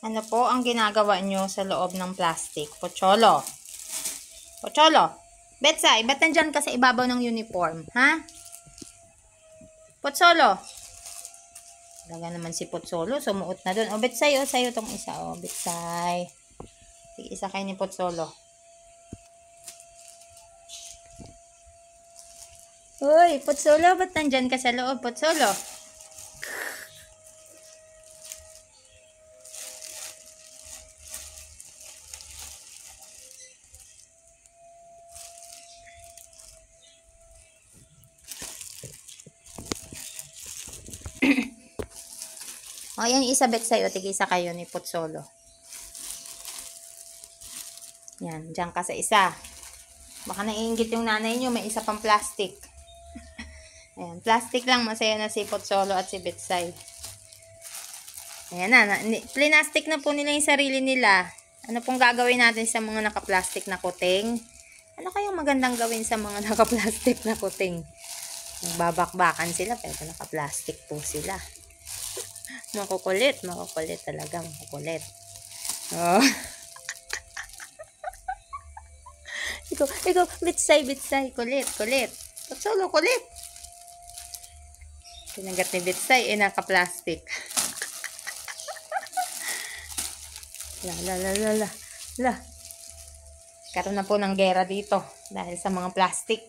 Ano po ang ginagawa nyo sa loob ng plastic? Pocholo. Pocholo. Betsay, ba't nandyan ka sa ibabaw ng uniform? Ha? Pocholo. Talaga naman si Pocholo. Sumuot na dun. O, Betsay, o, sa'yo tong isa. O, Betsay. Sige, isa kayo ni Pocholo. Uy, Pocholo, ba't nandyan ka sa loob, Pocholo? O, yan, isa bet sa'yo. Tig-isa kayo ni Pocholo. Yan, dyan ka sa isa. Baka naiinggit yung nanay nyo, may isa pang plastic. Ayan, plastic lang. Masaya na si Pocholo at si Betsay. Ayan na, plinastic na po nila yung sarili nila. Ano pong gagawin natin sa mga naka-plastic na kuting? Ano kayang magandang gawin sa mga naka-plastic na kuting? Babakbakan sila, pero naka-plastic po sila. Makukulit talaga, makukulit. Oh. Ikaw, Bitsay, kulit. Pocholo, kulit. Kinagat ni Bitsay, naka-plastic. La. Karoon na po ng gera dito dahil sa mga plastic.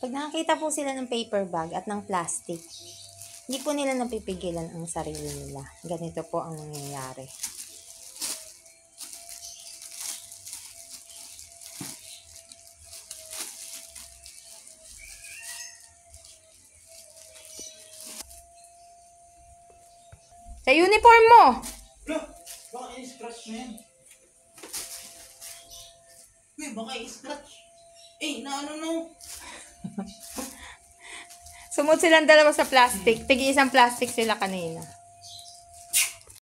Pag nakakita po sila ng paper bag at ng plastic, hindi po nila napipigilan ang sarili nila. Ganito po ang nangyayari. Sa uniform mo! Look! Baka i-scratch na yan. Uy, baka i-scratch. No. Sumot silang dalawa sa plastic. Tig-isang plastic sila kanina.